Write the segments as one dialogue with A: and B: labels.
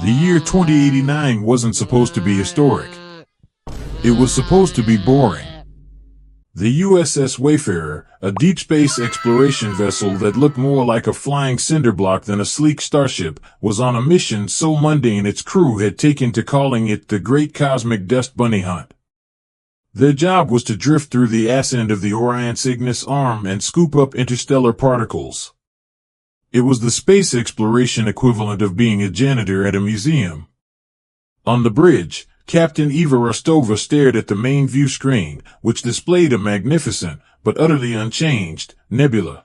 A: The year 2089 wasn't supposed to be historic. It was supposed to be boring. The USS Wayfarer, a deep space exploration vessel that looked more like a flying cinder block than a sleek starship, was on a mission so mundane its crew had taken to calling it the Great Cosmic Dust Bunny Hunt. Their job was to drift through the ass end of the Orion Cygnus arm and scoop up interstellar particles. It was the space exploration equivalent of being a janitor at a museum. On the bridge, Captain Eva Rostova stared at the main view screen, which displayed a magnificent, but utterly unchanged, nebula.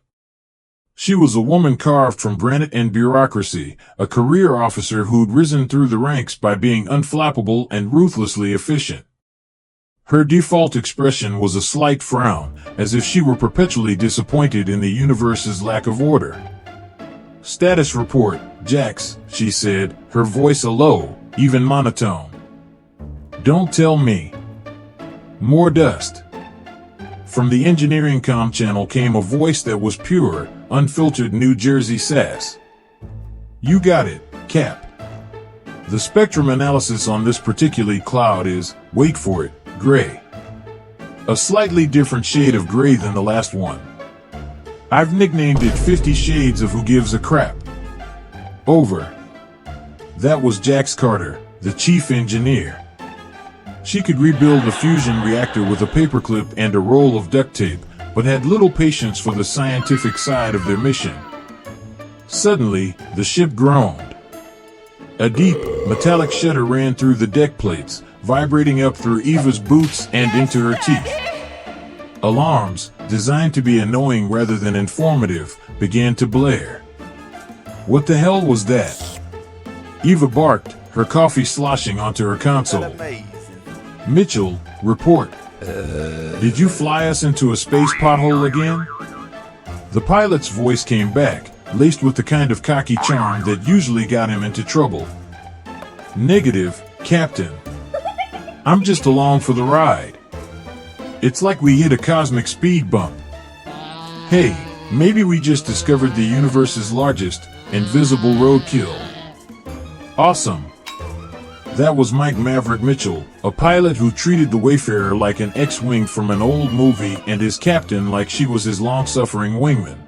A: She was a woman carved from granite and bureaucracy, a career officer who'd risen through the ranks by being unflappable and ruthlessly efficient. Her default expression was a slight frown, as if she were perpetually disappointed in the universe's lack of order. "Status report, Jax," she said, her voice a low, even monotone. "Don't tell me." "More dust." From the engineering comm channel came a voice that was pure, unfiltered New Jersey sass. "You got it, Cap. The spectrum analysis on this particular cloud is, wait for it, gray. A slightly different shade of gray than the last one. I've nicknamed it 50 Shades of Who Gives a Crap. Over." That was Jax Carter, the chief engineer. She could rebuild a fusion reactor with a paperclip and a roll of duct tape, but had little patience for the scientific side of their mission. Suddenly, the ship groaned. A deep, metallic shudder ran through the deck plates, vibrating up through Eva's boots and into her teeth. Alarms, designed to be annoying rather than informative, began to blare. What the hell was that? Eva barked, her coffee sloshing onto her console. "Mitchell, report. Did you fly us into a space pothole again?" The pilot's voice came back, laced with the kind of cocky charm that usually got him into trouble. "Negative, Captain. I'm just along for the ride. It's like we hit a cosmic speed bump. Hey, maybe we just discovered the universe's largest, invisible roadkill." "Awesome." That was Mike Maverick Mitchell, a pilot who treated the Wayfarer like an X-Wing from an old movie and his captain like she was his long-suffering wingman.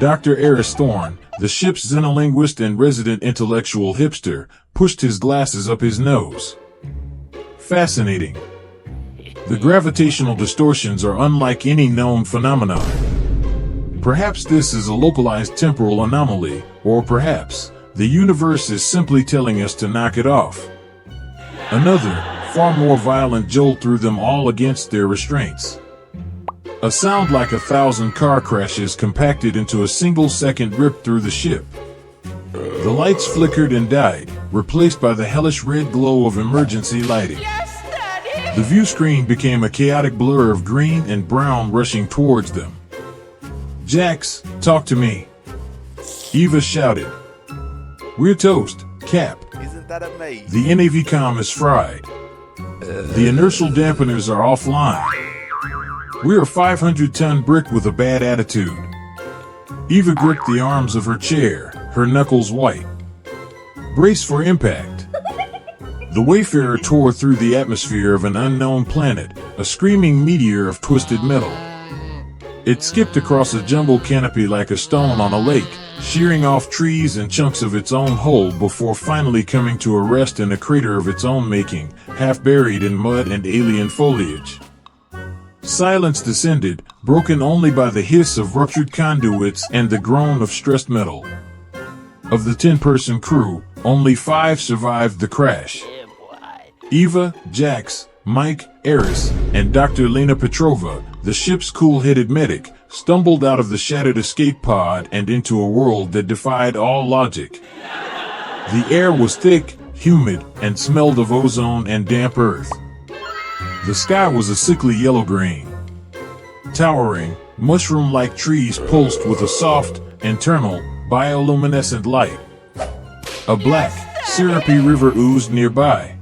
A: Dr. Eris Thorne, the ship's xenolinguist and resident intellectual hipster, pushed his glasses up his nose. "Fascinating. The gravitational distortions are unlike any known phenomenon. Perhaps this is a localized temporal anomaly, or perhaps the universe is simply telling us to knock it off." Another, far more violent jolt threw them all against their restraints. A sound like 1,000 car crashes compacted into a single second ripped through the ship. The lights flickered and died, replaced by the hellish red glow of emergency lighting. The view screen became a chaotic blur of green and brown rushing towards them. "Jax, talk to me," Eva shouted. "We're toast, Cap.
B: Isn't that amazing?
A: The NAV comm is fried. The inertial dampeners are offline. We're a 500-ton brick with a bad attitude." Eva gripped the arms of her chair, her knuckles white. "Brace for impact." The Wayfarer tore through the atmosphere of an unknown planet, a screaming meteor of twisted metal. It skipped across a jumbled canopy like a stone on a lake, shearing off trees and chunks of its own hull before finally coming to a rest in a crater of its own making, half buried in mud and alien foliage. Silence descended, broken only by the hiss of ruptured conduits and the groan of stressed metal. Of the 10-person crew, only 5 survived the crash. Eva, Jax, Mike, Eris, and Dr. Lena Petrova, the ship's cool-headed medic, stumbled out of the shattered escape pod and into a world that defied all logic. The air was thick, humid, and smelled of ozone and damp earth. The sky was a sickly yellow-green. Towering, mushroom-like trees pulsed with a soft, internal, bioluminescent light. A black, syrupy river oozed nearby.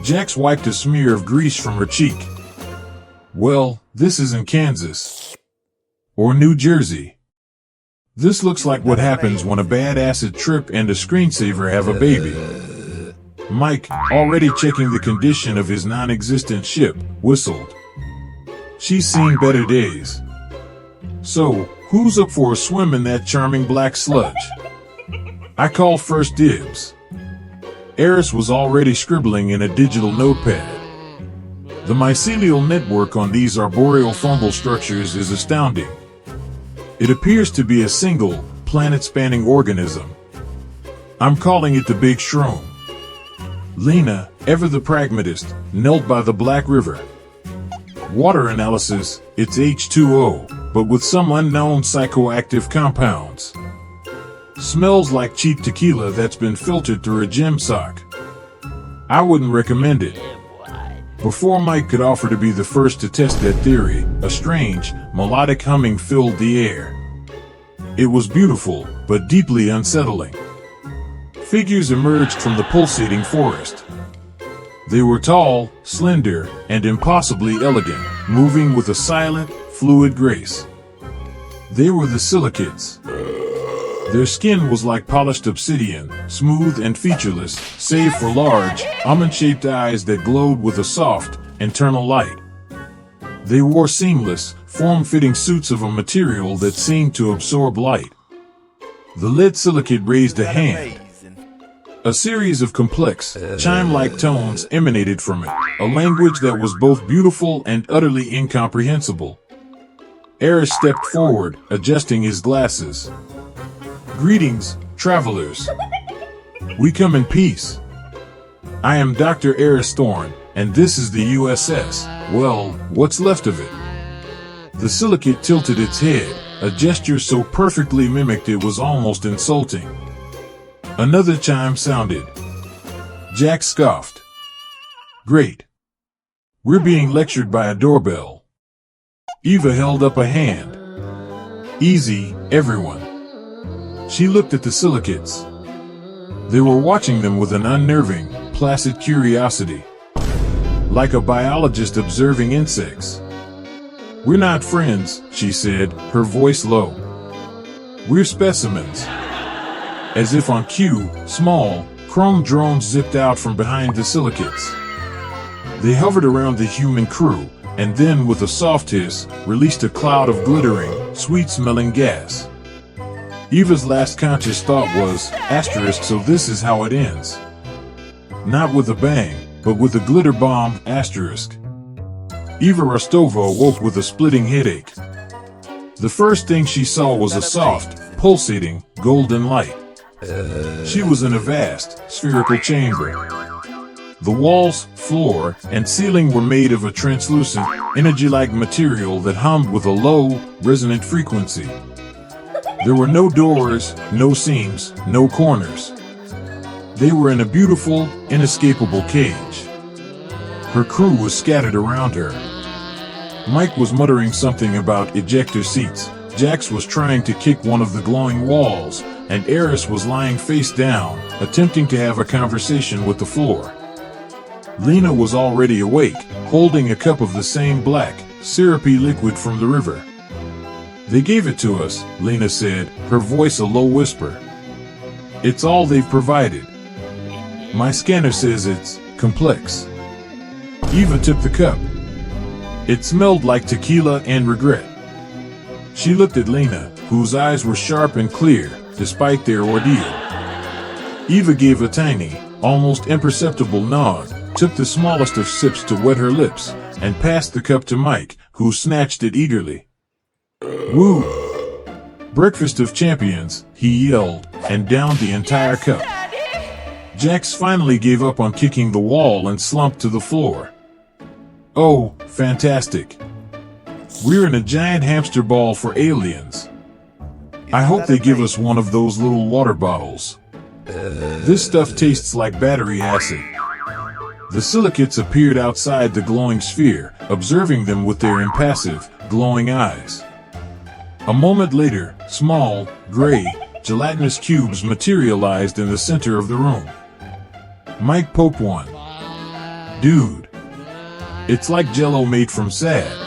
A: Jax wiped a smear of grease from her cheek. "Well, this isn't Kansas. Or New Jersey. This looks like what happens when a bad acid trip and a screensaver have a baby. Mike, already checking the condition of his non-existent ship, whistled. She's seen better days. So, who's up for a swim in that charming black sludge? I called first dibs. Eris was already scribbling in a digital notepad. The mycelial network on these arboreal fungal structures is astounding. It appears to be a single, planet-spanning organism. I'm calling it the Big Shroom. Lena, ever the pragmatist, knelt by the Black River. Water analysis, it's H2O, but with some unknown psychoactive compounds. Smells like cheap tequila that's been filtered through a gem sock. I wouldn't recommend it. Before Mike could offer to be the first to test that theory, a strange, melodic humming filled the air. It was beautiful, but deeply unsettling. Figures emerged from the pulsating forest. They were tall, slender, and impossibly elegant, moving with a silent, fluid grace. They were the Silicates. Their skin was like polished obsidian, smooth and featureless, save for large, almond-shaped eyes that glowed with a soft, internal light. They wore seamless, form-fitting suits of a material that seemed to absorb light. The lead silicate raised a hand. A series of complex, chime-like tones emanated from it, a language that was both beautiful and utterly incomprehensible. Eris stepped forward, adjusting his glasses. Greetings, travelers. We come in peace. I am Dr. Eris Thorne, and this is the USS, well, what's left of it. The silicate tilted its head, a gesture so perfectly mimicked it was almost insulting. Another chime sounded. Jack scoffed. Great. We're being lectured by a doorbell. Eva held up a hand. Easy, everyone. She looked at the Silicates. They were watching them with an unnerving, placid curiosity. Like a biologist observing insects. We're not friends, she said, her voice low. We're specimens. As if on cue, small, chrome drones zipped out from behind the Silicates. They hovered around the human crew, and then with a soft hiss, released a cloud of glittering, sweet-smelling gas. Eva's last conscious thought was, asterisk, so this is how it ends. Not with a bang, but with a glitter bomb, asterisk. Eva Rostova awoke with a splitting headache. The first thing she saw was a soft, pulsating, golden light. She was in a vast, spherical chamber. The walls, floor, and ceiling were made of a translucent, energy-like material that hummed with a low, resonant frequency. There were no doors, no seams, no corners. They were in a beautiful, inescapable cage. Her crew was scattered around her. Mike was muttering something about ejector seats, Jax was trying to kick one of the glowing walls, and Eris was lying face down, attempting to have a conversation with the floor. Lena was already awake, holding a cup of the same black, syrupy liquid from the river. They gave it to us, Lena said, her voice a low whisper. It's all they've provided. My scanner says it's complex. Eva took the cup. It smelled like tequila and regret. She looked at Lena, whose eyes were sharp and clear, despite their ordeal. Eva gave a tiny, almost imperceptible nod, took the smallest of sips to wet her lips, and passed the cup to Mike, who snatched it eagerly. Woo! Breakfast of champions, he yelled, and downed the entire cup. Jax finally gave up on kicking the wall and slumped to the floor. Oh, fantastic. We're in a giant hamster ball for aliens. I hope they give us one of those little water bottles. This stuff tastes like battery acid. The Silicates appeared outside the glowing sphere, observing them with their impassive, glowing eyes. A moment later, small, gray, gelatinous cubes materialized in the center of the room. Mike poked one. Dude. It's like Jell-O made from sand.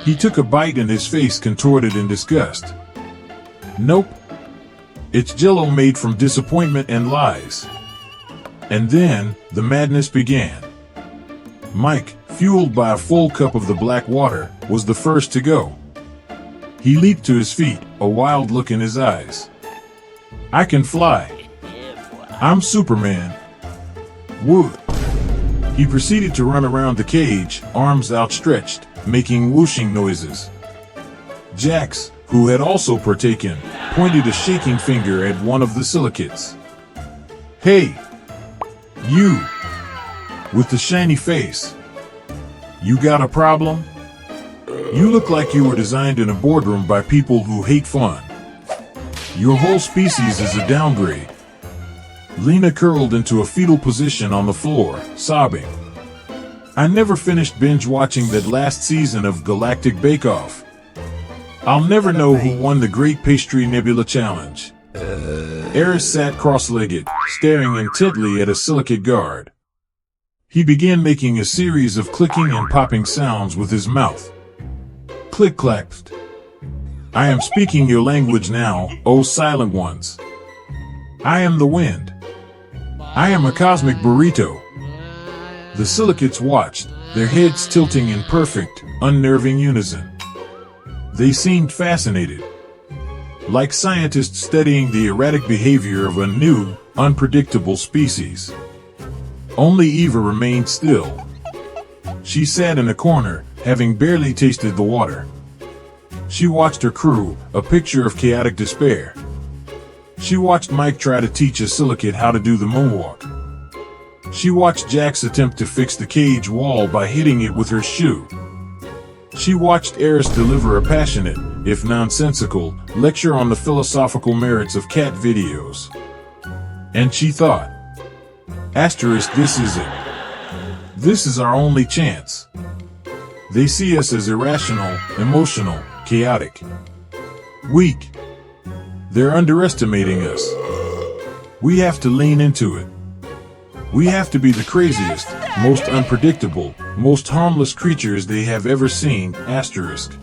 A: He took a bite and his face contorted in disgust. Nope. It's Jell-O made from disappointment and lies. And then, the madness began. Mike, fueled by a full cup of the black water, was the first to go. He leaped to his feet, a wild look in his eyes. I can fly. I'm Superman. Woo. He proceeded to run around the cage, arms outstretched, making whooshing noises. Jax, who had also partaken, pointed a shaking finger at one of the Silicates. Hey! You! With the shiny face. You got a problem? You look like you were designed in a boardroom by people who hate fun. Your whole species is a downgrade. Lena curled into a fetal position on the floor, sobbing. I never finished binge-watching that last season of Galactic Bake Off. I'll never know who won the Great Pastry Nebula Challenge. Eris sat cross-legged, staring intently at a silicate guard. He began making a series of clicking and popping sounds with his mouth. Click-clacked. I am speaking your language now, O silent ones. I am the wind. I am a cosmic burrito. The Silicates watched, their heads tilting in perfect, unnerving unison. They seemed fascinated. Like scientists studying the erratic behavior of a new, unpredictable species. Only Eva remained still. She sat in a corner, having barely tasted the water. She watched her crew, a picture of chaotic despair. She watched Mike try to teach a silicate how to do the moonwalk. She watched Jax attempt to fix the cage wall by hitting it with her shoe. She watched Eris deliver a passionate, if nonsensical, lecture on the philosophical merits of cat videos. And she thought, Asterisk, this is it. This is our only chance. They see us as irrational, emotional, chaotic. Weak. They're underestimating us. We have to lean into it. We have to be the craziest, most unpredictable, most harmless creatures they have ever seen, asterisk.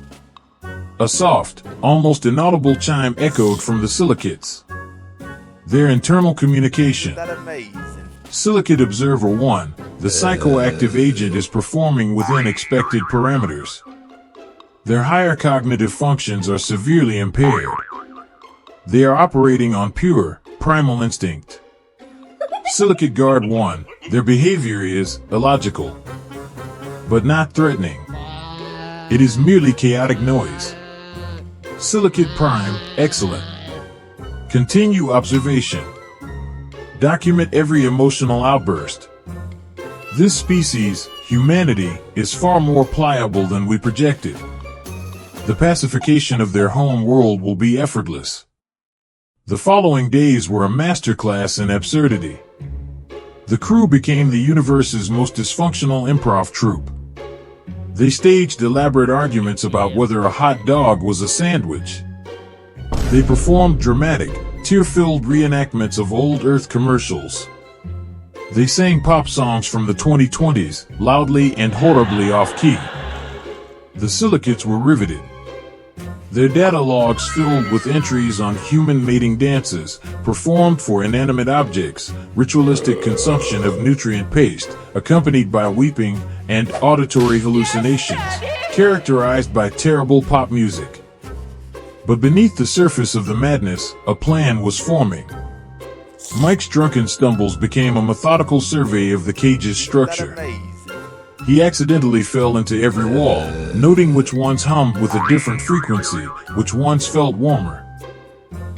A: A soft, almost inaudible chime echoed from the Silicates. Their internal communication. Silicate Observer 1, the psychoactive agent is performing within expected parameters. Their higher cognitive functions are severely impaired. They are operating on pure, primal instinct. Silicate Guard 1, their behavior is illogical, but not threatening. It is merely chaotic noise. Silicate Prime, excellent. Continue observation. Document every emotional outburst. This species, humanity, is far more pliable than we projected. The pacification of their home world will be effortless. The following days were a masterclass in absurdity. The crew became the universe's most dysfunctional improv troupe. They staged elaborate arguments about whether a hot dog was a sandwich. They performed dramatic, tear-filled reenactments of old Earth commercials. They sang pop songs from the 2020s, loudly and horribly off-key. The Silicates were riveted. Their data logs filled with entries on human mating dances, performed for inanimate objects, ritualistic consumption of nutrient paste, accompanied by weeping, and auditory hallucinations, characterized by terrible pop music. But beneath the surface of the madness, a plan was forming. Mike's drunken stumbles became a methodical survey of the cage's structure. He accidentally fell into every wall, noting which ones hummed with a different frequency, which ones felt warmer.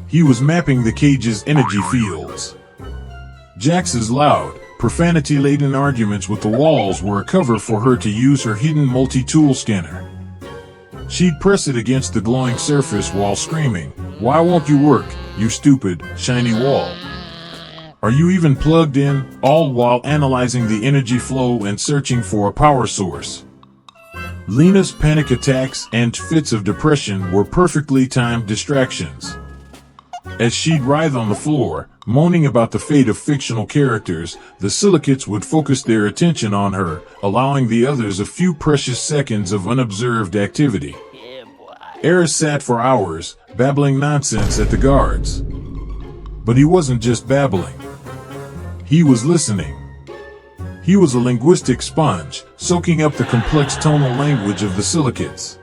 A: He was mapping the cage's energy fields. Jax's loud, profanity-laden arguments with the walls were a cover for her to use her hidden multi-tool scanner. She'd press it against the glowing surface while screaming, "Why won't you work, you stupid, shiny wall? Are you even plugged in?" all while analyzing the energy flow and searching for a power source. Lena's panic attacks and fits of depression were perfectly timed distractions. As she'd writhe on the floor, moaning about the fate of fictional characters, the Silicates would focus their attention on her, allowing the others a few precious seconds of unobserved activity. Eris sat for hours, babbling nonsense at the guards. But he wasn't just babbling. He was listening. He was a linguistic sponge, soaking up the complex tonal language of the Silicates.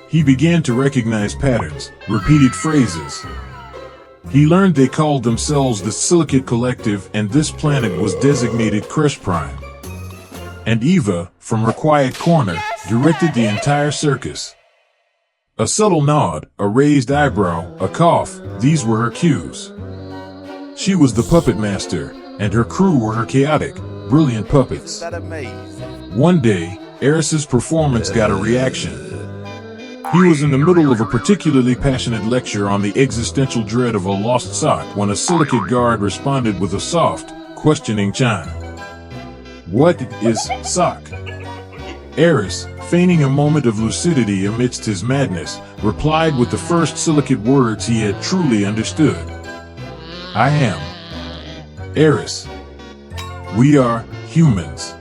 A: He began to recognize patterns, repeated phrases. He learned they called themselves the Silicate Collective, and this planet was designated Crush Prime. And Eva, from her quiet corner, directed the entire circus. A subtle nod, a raised eyebrow, a cough, these were her cues. She was the puppet master, and her crew were her chaotic, brilliant puppets. One day, Eris's performance got a reaction. He was in the middle of a particularly passionate lecture on the existential dread of a lost sock when a silicate guard responded with a soft, questioning chime. "What is sock?" Eris, feigning a moment of lucidity amidst his madness, replied with the first silicate words he had truly understood. "I am. Eris. We are humans."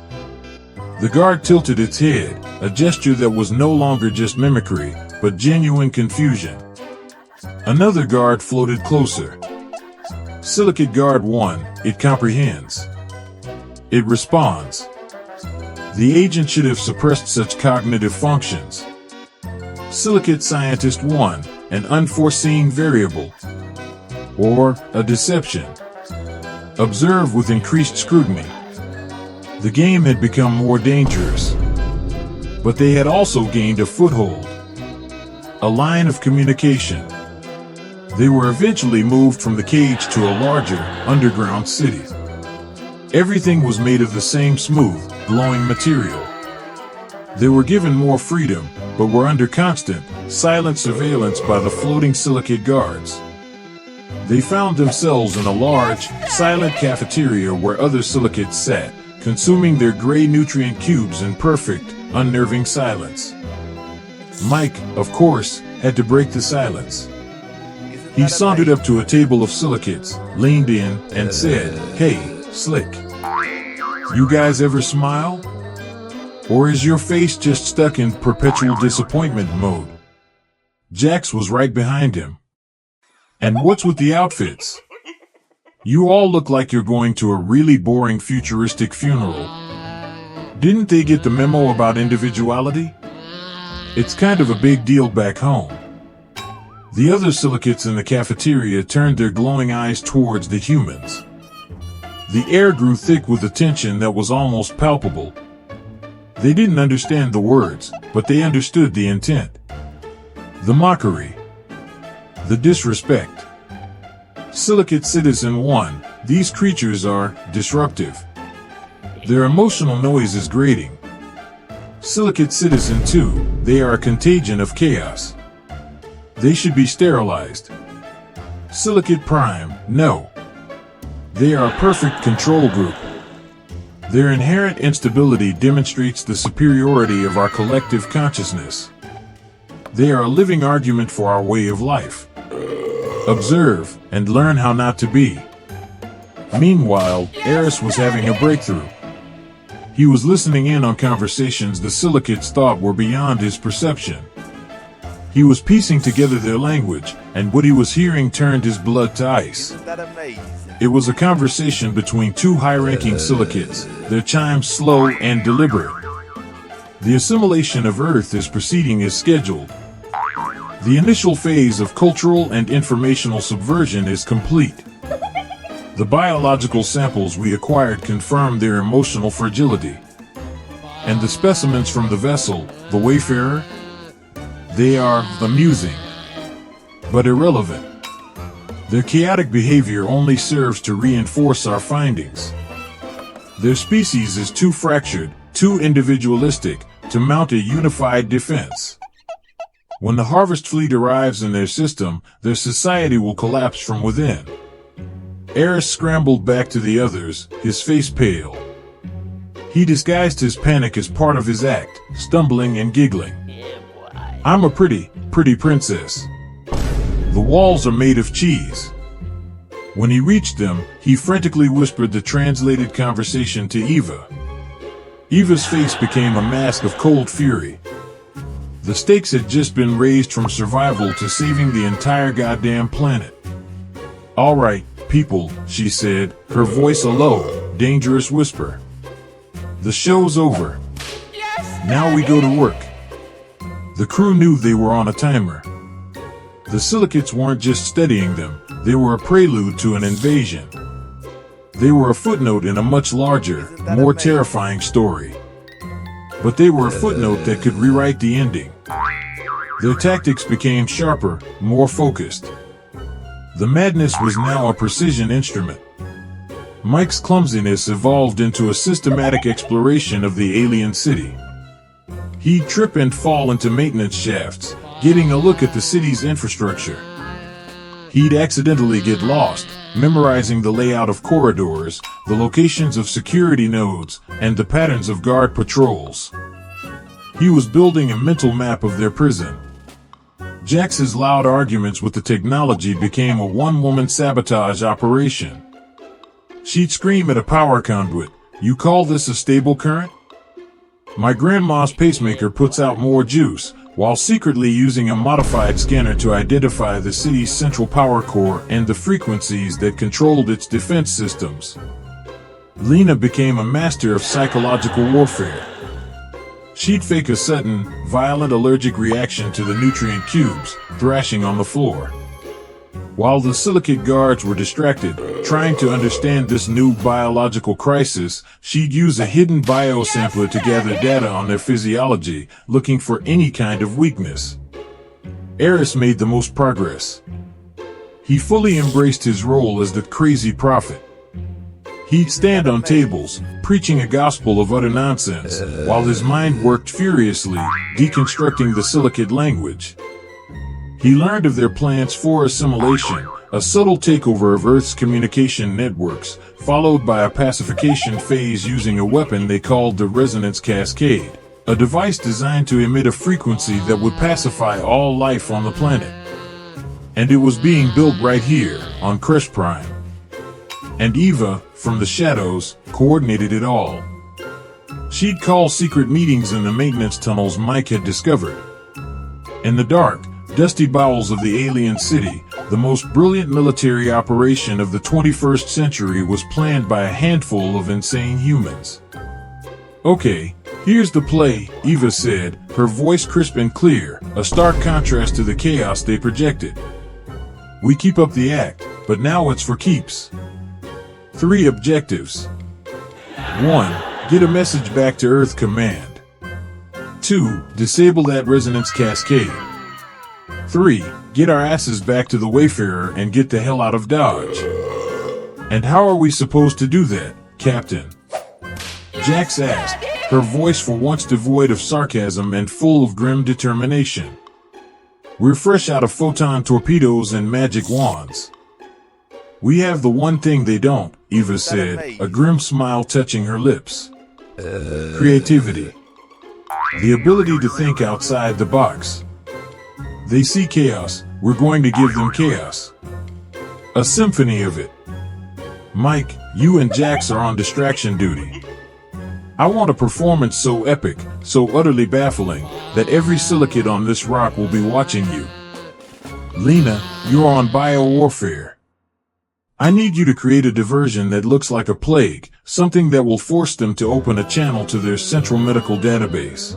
A: The guard tilted its head, a gesture that was no longer just mimicry, but genuine confusion. Another guard floated closer. Silicate Guard 1, it comprehends. It responds. The agent should have suppressed such cognitive functions. Silicate Scientist 1, an unforeseen variable. Or a deception. Observe with increased scrutiny. The game had become more dangerous. But they had also gained a foothold. A line of communication. They were eventually moved from the cage to a larger, underground city. Everything was made of the same smooth, glowing material. They were given more freedom, but were under constant, silent surveillance by the floating silicate guards. They found themselves in a large, silent cafeteria where other silicates sat, consuming their gray nutrient cubes in perfect, unnerving silence. Mike, of course, had to break the silence. He sauntered up to a table of silicates, leaned in, and said, "Hey, Slick. You guys ever smile? Or is your face just stuck in perpetual disappointment mode?" Jax was right behind him. "And what's with the outfits? You all look like you're going to a really boring futuristic funeral. Didn't they get the memo about individuality? It's kind of a big deal back home." The other silicates in the cafeteria turned their glowing eyes towards the humans. The air grew thick with a tension that was almost palpable. They didn't understand the words, but they understood the intent. The mockery. The disrespect. Silicate Citizen 1, these creatures are disruptive. Their emotional noise is grating. Silicate Citizen 2, they are a contagion of chaos. They should be sterilized. Silicate Prime, no. They are a perfect control group. Their inherent instability demonstrates the superiority of our collective consciousness. They are a living argument for our way of life. Observe, and learn how not to be. Meanwhile, Eris was having a breakthrough. He was listening in on conversations the silicates thought were beyond his perception. He was piecing together their language, and what he was hearing turned his blood to ice.
B: Isn't that amazing?
A: It was a conversation between two high-ranking silicates, their chimes slow and deliberate. The assimilation of Earth is proceeding as scheduled. The initial phase of cultural and informational subversion is complete. The biological samples we acquired confirm their emotional fragility. And the specimens from the vessel, the Wayfarer, they are amusing, but irrelevant. Their chaotic behavior only serves to reinforce our findings. Their species is too fractured, too individualistic, to mount a unified defense. When the harvest fleet arrives in their system, their society will collapse from within. Eris scrambled back to the others, his face pale. He disguised his panic as part of his act, stumbling and giggling. "I'm a pretty princess. The walls are made of cheese." When he reached them, he frantically whispered the translated conversation to Eva. Eva's face became a mask of cold fury. The stakes had just been raised from survival to saving the entire goddamn planet. "All right, people," she said, her voice a low, dangerous whisper. "The show's over. Now we go to work." The crew knew they were on a timer. The Silicates weren't just studying them, they were a prelude to an invasion. They were a footnote in a much larger, more terrifying story. But they were a footnote that could rewrite the ending. Their tactics became sharper, more focused. The madness was now a precision instrument. Mike's clumsiness evolved into a systematic exploration of the alien city. He'd trip and fall into maintenance shafts, getting a look at the city's infrastructure. He'd accidentally get lost, memorizing the layout of corridors, the locations of security nodes, and the patterns of guard patrols. He was building a mental map of their prison. Jax's loud arguments with the technology became a one-woman sabotage operation. She'd scream at a power conduit, "You call this a stable current? My grandma's pacemaker puts out more juice," while secretly using a modified scanner to identify the city's central power core and the frequencies that controlled its defense systems. Lena became a master of psychological warfare. She'd fake a sudden, violent allergic reaction to the nutrient cubes, thrashing on the floor. While the Silicate guards were distracted, trying to understand this new biological crisis, she'd use a hidden biosampler to gather data on their physiology, looking for any kind of weakness. Eris made the most progress. He fully embraced his role as the crazy prophet. He'd stand on tables, preaching a gospel of utter nonsense, while his mind worked furiously, deconstructing the Silicate language. He learned of their plans for assimilation, a subtle takeover of Earth's communication networks, followed by a pacification phase using a weapon they called the Resonance Cascade, a device designed to emit a frequency that would pacify all life on the planet. And it was being built right here, on Kresh Prime. And Eva, from the shadows, coordinated it all. She'd call secret meetings in the maintenance tunnels Mike had discovered. In the dark, dusty bowels of the alien city, the most brilliant military operation of the 21st century was planned by a handful of insane humans. "Okay, here's the play," Eva said, her voice crisp and clear, a stark contrast to the chaos they projected. "We keep up the act, but now it's for keeps. 3 objectives. 1. Get a message back to Earth Command. 2. Disable that resonance cascade. 3. Get our asses back to the Wayfarer and get the hell out of Dodge." "And how are we supposed to do that, Captain?" Jax asked, her voice for once devoid of sarcasm and full of grim determination. "We're fresh out of photon torpedoes and magic wands." "We have the one thing they don't," Eva said, a grim smile touching her lips. "Creativity. The ability to think outside the box. They see chaos, we're going to give them chaos. A symphony of it. Mike, you and Jax are on distraction duty. I want a performance so epic, so utterly baffling, that every silicate on this rock will be watching you. Lena, you're on biowarfare. I need you to create a diversion that looks like a plague, something that will force them to open a channel to their central medical database.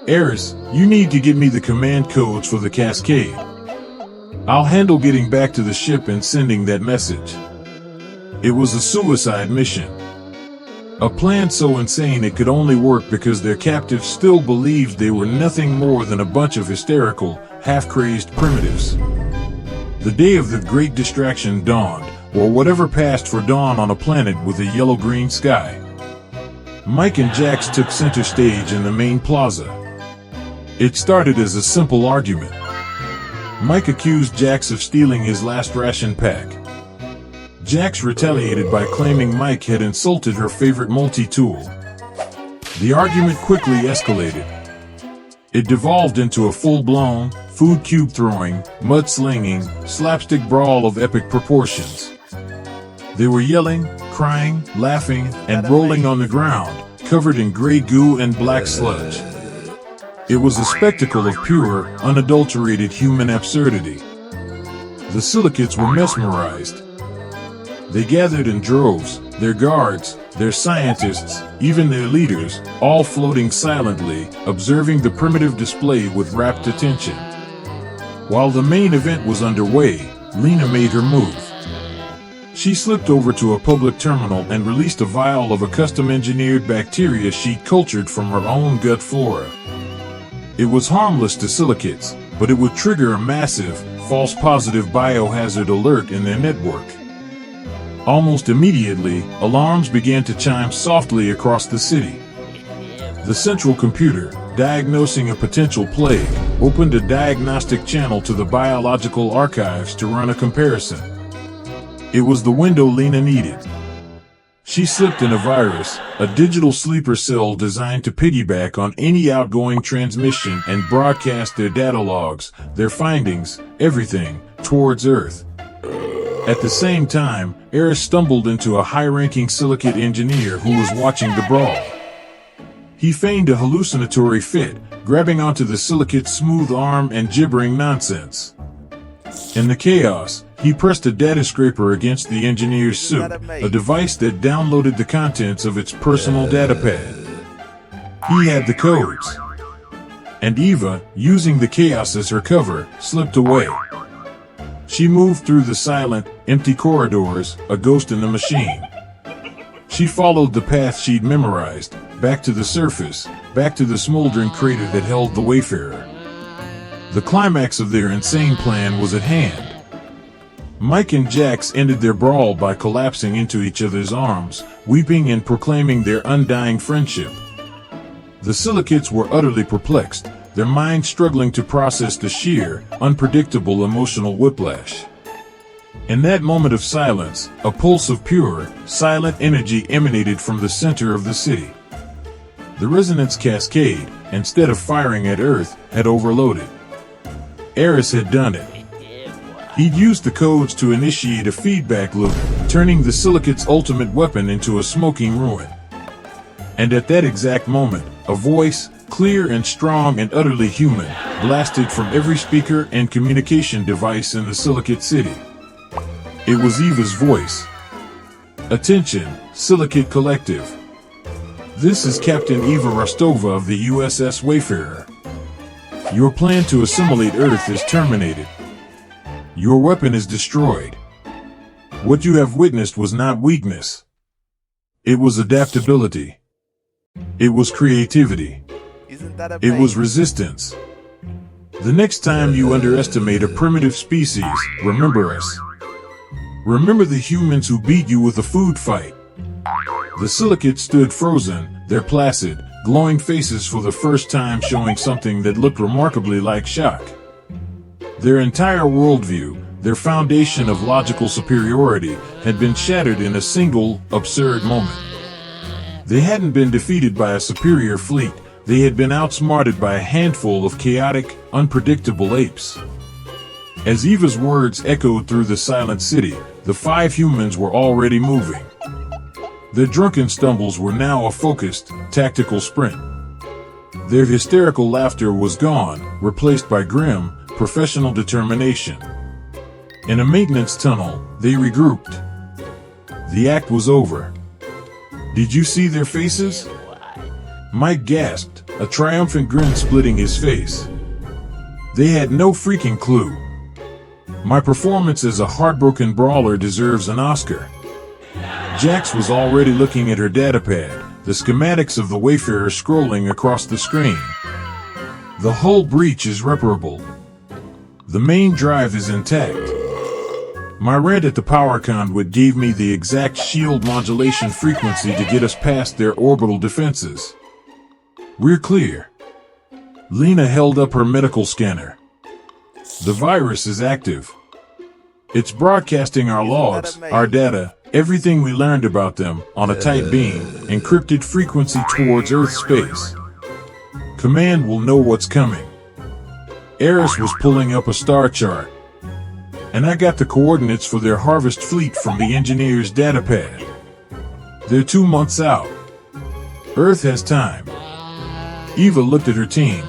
A: Eris, you need to give me the command codes for the cascade. I'll handle getting back to the ship and sending that message." It was a suicide mission. A plan so insane it could only work because their captives still believed they were nothing more than a bunch of hysterical, half-crazed primitives. The day of the Great Distraction dawned, or whatever passed for dawn on a planet with a yellow-green sky. Mike and Jax took center stage in the main plaza. It started as a simple argument. Mike accused Jax of stealing his last ration pack. Jax retaliated by claiming Mike had insulted her favorite multi-tool. The argument quickly escalated. It devolved into a full-blown, food cube throwing, mud-slinging, slapstick brawl of epic proportions. They were yelling, crying, laughing, and rolling on the ground, covered in gray goo and black sludge. It was a spectacle of pure, unadulterated human absurdity. The Silicates were mesmerized. They gathered in droves, their guards, their scientists, even their leaders, all floating silently, observing the primitive display with rapt attention. While the main event was underway, Lena made her move. She slipped over to a public terminal and released a vial of a custom-engineered bacteria she'd cultured from her own gut flora. It was harmless to Silicates, but it would trigger a massive, false positive biohazard alert in their network. Almost immediately, alarms began to chime softly across the city. The central computer, diagnosing a potential plague, opened a diagnostic channel to the biological archives to run a comparison. It was the window Lena needed. She slipped in a virus, a digital sleeper cell designed to piggyback on any outgoing transmission and broadcast their data logs, their findings, everything, towards Earth. At the same time, Eris stumbled into a high-ranking Silicate engineer who was watching the brawl. He feigned a hallucinatory fit, grabbing onto the Silicate's smooth arm and gibbering nonsense. In the chaos, he pressed a data scraper against the engineer's suit, a device that downloaded the contents of its personal datapad. He had the codes. And Eva, using the chaos as her cover, slipped away. She moved through the silent, empty corridors, a ghost in the machine. She followed the path she'd memorized, back to the surface, back to the smoldering crater that held the Wayfarer. The climax of their insane plan was at hand. Mike and Jax ended their brawl by collapsing into each other's arms, weeping and proclaiming their undying friendship. The Silicates were utterly perplexed, their minds struggling to process the sheer, unpredictable emotional whiplash. In that moment of silence, a pulse of pure, silent energy emanated from the center of the city. The resonance cascade, instead of firing at Earth, had overloaded. Eris had done it. He'd used the codes to initiate a feedback loop, turning the Silicate's ultimate weapon into a smoking ruin. And at that exact moment, a voice, clear and strong and utterly human, blasted from every speaker and communication device in the Silicate city. It was Eva's voice. Attention, Silicate Collective. This is Captain Eva Rostova of the USS Wayfarer. Your plan to assimilate Earth is terminated. Your weapon is destroyed. What you have witnessed was not weakness. It was adaptability. It was creativity. It was resistance. The next time you underestimate a primitive species, remember us. Remember the humans who beat you with a food fight. The Silicates stood frozen, their placid, glowing faces for the first time showing something that looked remarkably like shock. Their entire worldview, their foundation of logical superiority, had been shattered in a single, absurd moment. They hadn't been defeated by a superior fleet. They had been outsmarted by a handful of chaotic, unpredictable apes. As Eva's words echoed through the silent city, the 5 humans were already moving. Their drunken stumbles were now a focused, tactical sprint. Their hysterical laughter was gone, replaced by grim, professional determination. In a maintenance tunnel, they regrouped. The act was over. Did you see their faces? Mike gasped, a triumphant grin splitting his face. They had no freaking clue. My performance as a heartbroken brawler deserves an Oscar. Jax was already looking at her datapad, the schematics of the Wayfarer scrolling across the screen. The hull breach is reparable. The main drive is intact. My rant at the power conduit gave me the exact shield modulation frequency to get us past their orbital defenses. We're clear. Lena held up her medical scanner. The virus is active. It's broadcasting our logs, our data, everything we learned about them, on a tight beam, encrypted frequency towards Earth space. Command will know what's coming. Eris was pulling up a star chart. And I got the coordinates for their harvest fleet from the engineer's datapad. They're 2 months out. Earth has time. Eva looked at her team.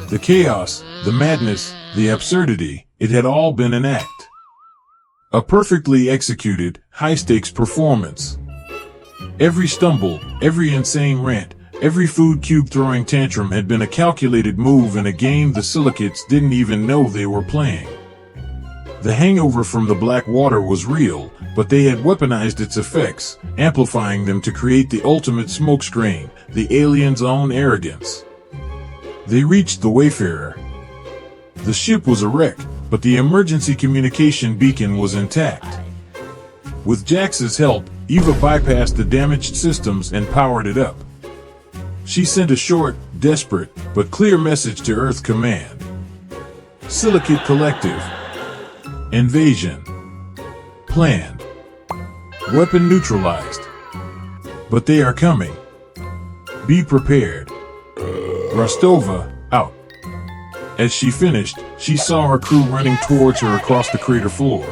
A: The chaos, the madness, the absurdity, it had all been an act. A perfectly executed, high-stakes performance. Every stumble, every insane rant, every food cube throwing tantrum had been a calculated move in a game the Silicates didn't even know they were playing. The hangover from the black water was real, but they had weaponized its effects, amplifying them to create the ultimate smokescreen, the aliens' own arrogance. They reached the Wayfarer. The ship was a wreck, but the emergency communication beacon was intact. With Jax's help, Eva bypassed the damaged systems and powered it up. She sent a short, desperate, but clear message to Earth Command. Silicate Collective. Invasion. Planned. Weapon neutralized. But they are coming. Be prepared. Rostova, out. As she finished, she saw her crew running towards her across the crater floor.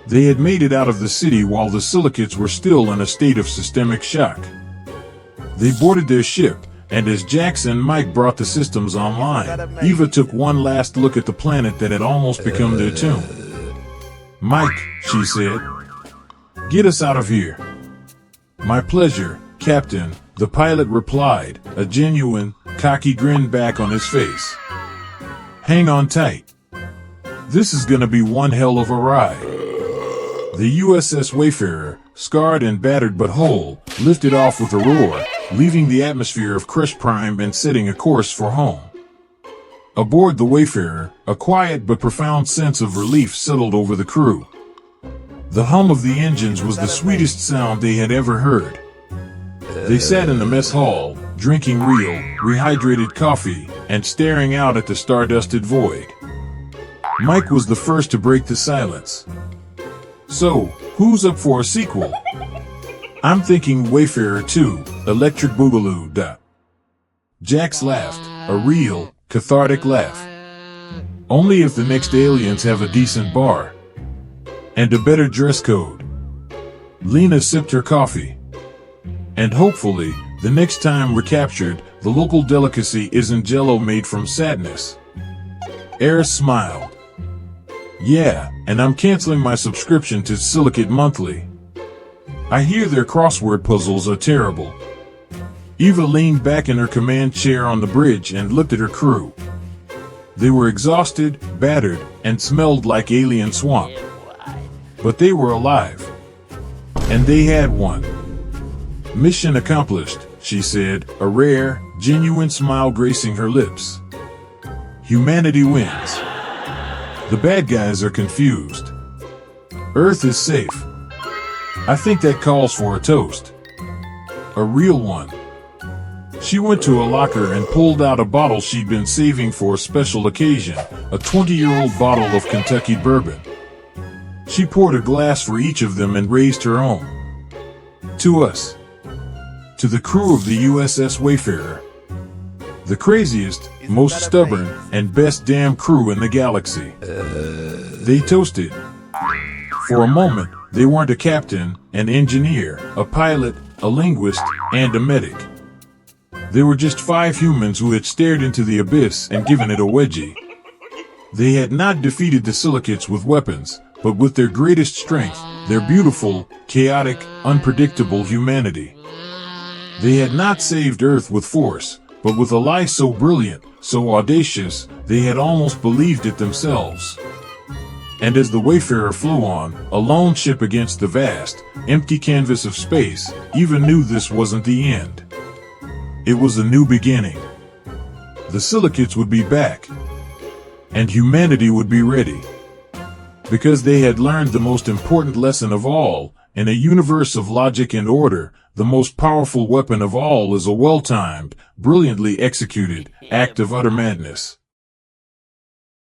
A: They had made it out of the city while the Silicates were still in a state of systemic shock. They boarded their ship, and as Jax and Mike brought the systems online, Eva took one last look at the planet that had almost become their tomb. "Mike," she said, "get us out of here." "My pleasure, Captain," the pilot replied, a genuine, cocky grin back on his face. "Hang on tight. This is gonna be one hell of a ride." The USS Wayfarer, scarred and battered but whole, lifted off with a roar, leaving the atmosphere of Crush Prime and setting a course for home. Aboard the Wayfarer, a quiet but profound sense of relief settled over the crew. The hum of the engines was the sweetest sound they had ever heard. They sat in the mess hall, drinking real, rehydrated coffee, and staring out at the stardusted void. Mike was the first to break the silence. "So, who's up for a sequel?" "I'm thinking Wayfarer 2, Electric Boogaloo. Jax laughed, a real, cathartic laugh. "Only if the next aliens have a decent bar. And a better dress code." Lena sipped her coffee. "And hopefully, the next time we're captured, the local delicacy isn't jello made from sadness." Eris smiled. "Yeah, and I'm canceling my subscription to Silicate Monthly. I hear their crossword puzzles are terrible." Eva leaned back in her command chair on the bridge and looked at her crew. They were exhausted, battered, and smelled like alien swamp. But they were alive. And they had won. "Mission accomplished," she said, a rare, genuine smile gracing her lips. "Humanity wins. The bad guys are confused. Earth is safe. I think that calls for a toast. A real one." She went to a locker and pulled out a bottle she'd been saving for a special occasion, a 20-year-old bottle of Kentucky bourbon. She poured a glass for each of them and raised her own. "To us. To the crew of the USS Wayfarer. The craziest, most stubborn, and best damn crew in the galaxy." They toasted. For a moment, they weren't a captain, an engineer, a pilot, a linguist, and a medic. They were just 5 humans who had stared into the abyss and given it a wedgie. They had not defeated the Silicates with weapons, but with their greatest strength, their beautiful, chaotic, unpredictable humanity. They had not saved Earth with force, but with a lie so brilliant, so audacious, they had almost believed it themselves. And as the Wayfarer flew on, a lone ship against the vast, empty canvas of space, Eva knew this wasn't the end. It was a new beginning. The Silicates would be back. And humanity would be ready. Because they had learned the most important lesson of all, in a universe of logic and order, the most powerful weapon of all is a well-timed, brilliantly executed act of utter madness.